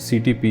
CTP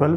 12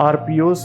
RPOs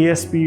ASP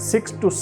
6 to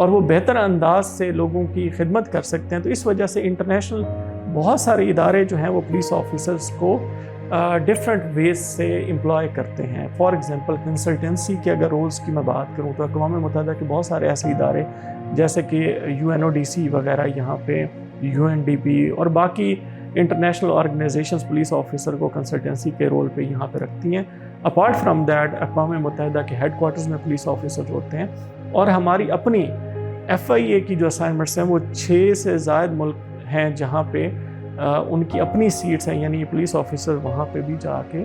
اور وہ بہتر انداز سے لوگوں کی خدمت کر سکتے ہیں. تو اس وجہ سے انٹرنیشنل بہت سارے ادارے جو ہیں وہ پولیس آفیسرس کو ڈفرینٹ ویز سے امپلائے کرتے ہیں. فار ایگزامپل کنسلٹنسی کے اگر رولز کی میں بات کروں تو اقوام متحدہ کے بہت سارے ایسے ادارے جیسے کہ UNODC وغیرہ یہاں پہ UNDP اور باقی انٹرنیشنل آرگنائزیشنز پولیس آفیسر کو کنسلٹنسی کے رول پہ یہاں پہ رکھتی ہیں. اپارٹ فرام دیٹ اقوام متحدہ کے ہیڈ کوارٹرز میں پولیس آفیسر ہوتے ہیں اور ہماری اپنی FIA کی جو اسائنمنٹس ہیں وہ 6 سے زائد ملک ہیں جہاں پہ ان کی اپنی سیٹس ہیں, یعنی پولیس آفیسر وہاں پہ بھی جا کے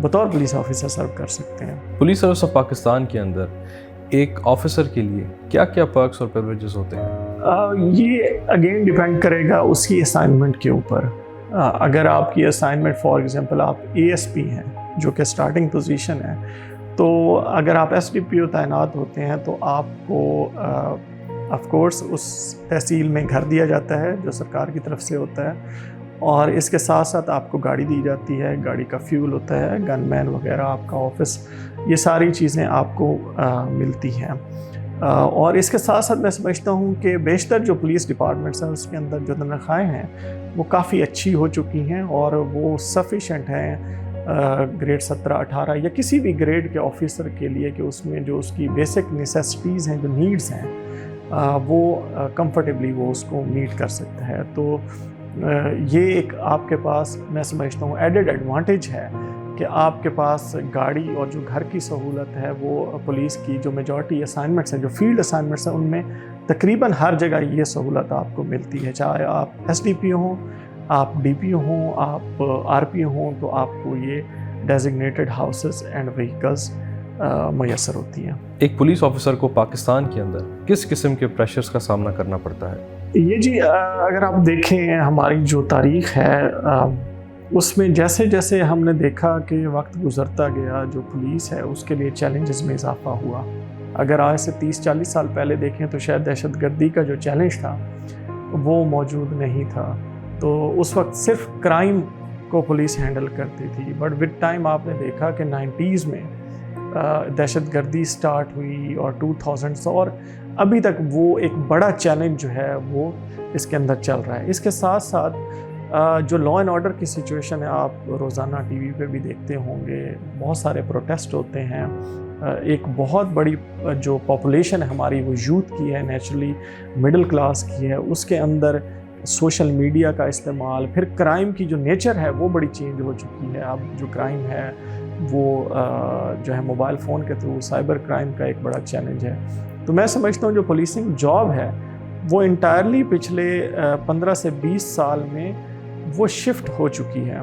بطور پولیس آفیسر سرو کر سکتے ہیں. پولیس سروس آف پاکستان کے اندر ایک آفیسر کے لیے کیا کیا پرکس اور پریویلیجز ہوتے ہیں؟ یہ اگین ڈیپینڈ کرے گا اس کی اسائنمنٹ کے اوپر. اگر آپ کی اسائنمنٹ فار ایگزامپل آپ ASP ہیں جو کہ اسٹارٹنگ پوزیشن ہے, تو اگر آپ SDPO تعینات ہوتے ہیں تو آپ کو آف کورس اس تحصیل میں گھر دیا جاتا ہے جو سرکار کی طرف سے ہوتا ہے, اور اس کے ساتھ ساتھ آپ کو گاڑی دی جاتی ہے, گاڑی کا فیول ہوتا ہے, گن مین وغیرہ, آپ کا آفس, یہ ساری چیزیں آپ کو ملتی ہیں. اور اس کے ساتھ ساتھ میں سمجھتا ہوں کہ بیشتر جو پولیس ڈپارٹمنٹس ہیں اس کے اندر جو تنخواہیں ہیں وہ کافی اچھی ہو چکی ہیں اور وہ سفیشینٹ ہیں گریڈ 17-18 یا کسی بھی گریڈ کے آفیسر کے لیے کہ اس میں جو اس کی بیسک نیسیسٹیز ہیں, جو نیڈز ہیں, وہ کمفرٹیبلی وہ اس کو میٹ کر سکتا ہے. تو یہ ایک آپ کے پاس میں سمجھتا ہوں ایڈڈ ایڈوانٹیج ہے کہ آپ کے پاس گاڑی اور جو گھر کی سہولت ہے وہ پولیس کی جو میجورٹی اسائنمنٹس ہیں, جو فیلڈ اسائنمنٹس ہیں, ان میں تقریباً ہر جگہ یہ سہولت آپ کو ملتی ہے. چاہے آپ SDPO ہوں, آپ DPO ہوں, آپ RPO ہوں, تو آپ کو یہ ڈیزگنیٹڈ ہاؤسز اینڈ وہیکلز میسر ہوتی ہیں. ایک پولیس آفیسر کو پاکستان کے اندر کس قسم کے پریشرز کا سامنا کرنا پڑتا ہے؟ یہ جی اگر آپ دیکھیں ہماری جو تاریخ ہے اس میں جیسے جیسے ہم نے دیکھا کہ وقت گزرتا گیا, جو پولیس ہے اس کے لیے چیلنجز میں اضافہ ہوا. اگر آج سے 30-40 سال پہلے دیکھیں تو شاید دہشت گردی کا جو چیلنج تھا وہ موجود نہیں تھا, تو اس وقت صرف کرائم کو پولیس ہینڈل کرتی تھی. بٹ ود ٹائم آپ نے دیکھا کہ 90s میں دہشت گردی سٹارٹ ہوئی اور 2000s, اور ابھی تک وہ ایک بڑا چیلنج جو ہے وہ اس کے اندر چل رہا ہے. اس کے ساتھ ساتھ جو لا اینڈ آرڈر کی سچویشن ہے آپ روزانہ TV پہ بھی دیکھتے ہوں گے, بہت سارے پروٹیسٹ ہوتے ہیں. ایک بہت بڑی جو پاپولیشن ہے ہماری وہ یوتھ کی ہے, نیچرلی مڈل کلاس کی ہے. اس کے اندر سوشل میڈیا کا استعمال, پھر کرائم کی جو نیچر ہے وہ بڑی چینج ہو چکی ہے. اب جو کرائم ہے وہ جو ہے موبائل فون کے تھرو سائبر کرائم کا ایک بڑا چیلنج ہے. تو میں سمجھتا ہوں جو پولیسنگ جاب ہے وہ انٹائرلی پچھلے 15 سے 20 سال میں وہ شفٹ ہو چکی ہے,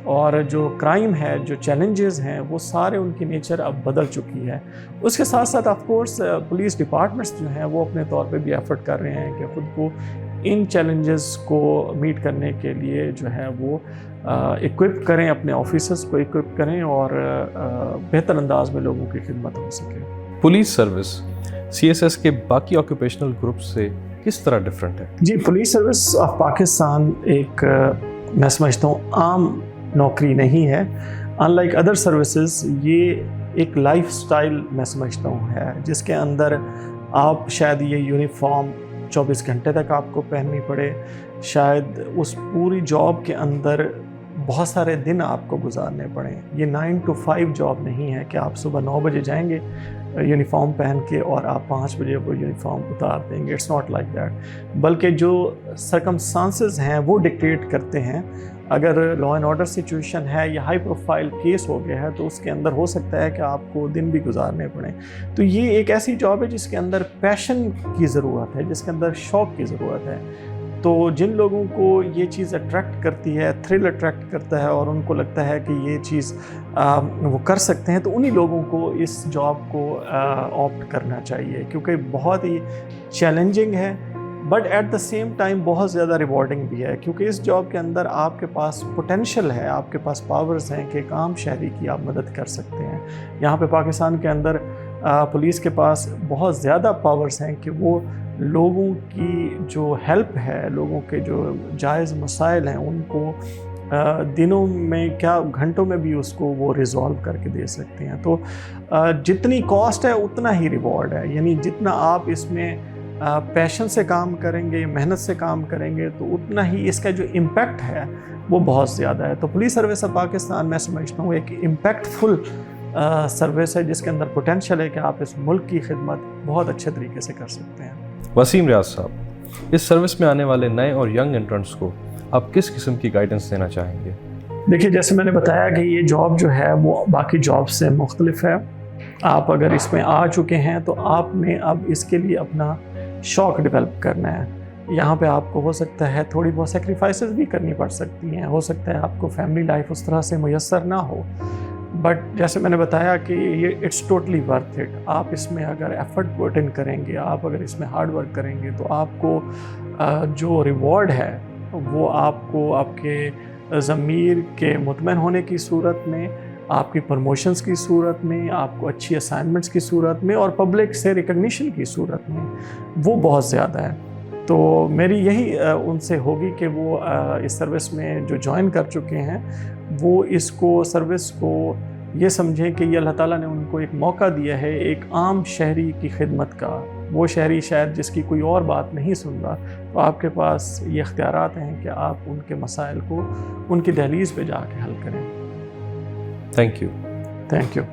اور جو کرائم ہے, جو چیلنجز ہیں, وہ سارے ان کی نیچر اب بدل چکی ہے. اس کے ساتھ ساتھ آف کورس پولیس ڈپارٹمنٹس جو ہیں وہ اپنے طور پہ بھی ایفرٹ کر رہے ہیں کہ خود کو ان چیلنجز کو میٹ کرنے کے لیے جو ہے وہ اکوپ کریں, اپنے آفیسرز کو اکوپ کریں اور بہتر انداز میں لوگوں کی خدمت ہو سکے. پولیس سروس CSS کے باقی آکوپیشنل گروپس سے کس طرح ڈفرینٹ ہے؟ جی, پولیس سروس آف پاکستان ایک میں سمجھتا ہوں عام نوکری نہیں ہے. ان لائک ادر سروسز یہ ایک لائف سٹائل میں سمجھتا ہوں ہے, جس کے اندر آپ شاید یہ یونیفارم 24 گھنٹے تک آپ کو پہننی پڑے, شاید اس پوری جاب کے اندر بہت سارے دن آپ کو گزارنے پڑیں. یہ 9 to 5 جاب نہیں ہے کہ آپ صبح 9 بجے جائیں گے یونیفارم پہن کے اور آپ 5 بجے وہ یونیفارم اتار دیں گے. اٹس ناٹ لائک دیٹ, بلکہ جو سرکمسٹانسز ہیں وہ ڈکٹیٹ کرتے ہیں. اگر لا اینڈ آرڈر سچویشن ہے یا ہائی پروفائل کیس ہو گیا ہے تو اس کے اندر ہو سکتا ہے کہ آپ کو دن بھی گزارنے پڑیں. تو یہ ایک ایسی جاب ہے جس کے اندر پیشن کی ضرورت ہے, جس کے اندر شوق کی ضرورت ہے. تو جن لوگوں کو یہ چیز اٹریکٹ کرتی ہے, تھرل اٹریکٹ کرتا ہے اور ان کو لگتا ہے کہ یہ چیز وہ کر سکتے ہیں, تو انہی لوگوں کو اس جاب کو آپٹ کرنا چاہیے, کیونکہ بہت ہی چیلنجنگ ہے but at the same time بہت زیادہ ریوارڈنگ بھی ہے. کیونکہ اس جاب کے اندر آپ کے پاس پوٹینشیل ہے, آپ کے پاس پاورز ہیں کہ ایک عام شہری کی آپ مدد کر سکتے ہیں. یہاں پہ پاکستان کے اندر پولیس کے پاس بہت زیادہ پاورز ہیں کہ وہ لوگوں کی جو ہیلپ ہے, لوگوں کے جو جائز مسائل ہیں ان کو دنوں میں کیا گھنٹوں میں بھی اس کو وہ ریزالو کر کے دے سکتے ہیں. تو جتنی کاسٹ ہے اتنا ہی ریوارڈ ہے, یعنی جتنا آپ اس میں پیشن سے کام کریں گے، محنت سے کام کریں گے تو اتنا ہی اس کا جو امپیکٹ ہے وہ بہت زیادہ ہے. تو پولیس سروس آف پاکستان میں سمجھتا ہوں ایک امپیکٹ فل سروس ہے جس کے اندر پوٹینشیل ہے کہ آپ اس ملک کی خدمت بہت اچھے طریقے سے کر سکتے ہیں. وسیم ریاض صاحب، اس سروس میں آنے والے نئے اور ینگ انٹرنٹس کو آپ کس قسم کی گائیڈنس دینا چاہیں گے؟ دیکھیے، جیسے میں نے بتایا کہ یہ جاب جو ہے وہ باقی جاب سے مختلف ہے. آپ اگر اس میں آ چکے ہیں تو آپ نے اب اس کے لیے اپنا شوق ڈیولپ کرنا ہے. یہاں پہ آپ کو ہو سکتا ہے تھوڑی بہت سیکریفائسز بھی کرنی پڑ سکتی ہیں، ہو سکتا ہے آپ کو فیملی لائف اس طرح سے میسر نہ ہو، بٹ جیسے میں نے بتایا کہ یہ اٹس ٹوٹلی ورتھ اٹ. آپ اس میں اگر ایفرٹ پٹ ان کریں گے، آپ اگر اس میں ہارڈ ورک کریں گے تو آپ کو جو ریوارڈ ہے وہ آپ کو آپ کے ضمیر کے مطمئن ہونے کی صورت میں، آپ کی پروموشنز کی صورت میں، آپ کو اچھی اسائنمنٹس کی صورت میں اور پبلک سے ریکگنیشن کی صورت میں وہ بہت زیادہ ہے. تو میری یہی ان سے ہوگی کہ وہ اس سروس میں جو جوائن کر چکے ہیں وہ اس کو سروس کو یہ سمجھیں کہ یہ اللہ تعالیٰ نے ان کو ایک موقع دیا ہے ایک عام شہری کی خدمت کا. وہ شہری شاید جس کی کوئی اور بات نہیں سن رہا، تو آپ کے پاس یہ اختیارات ہیں کہ آپ ان کے مسائل کو ان کی دہلیز پہ جا کے حل کریں. Thank you. Thank you.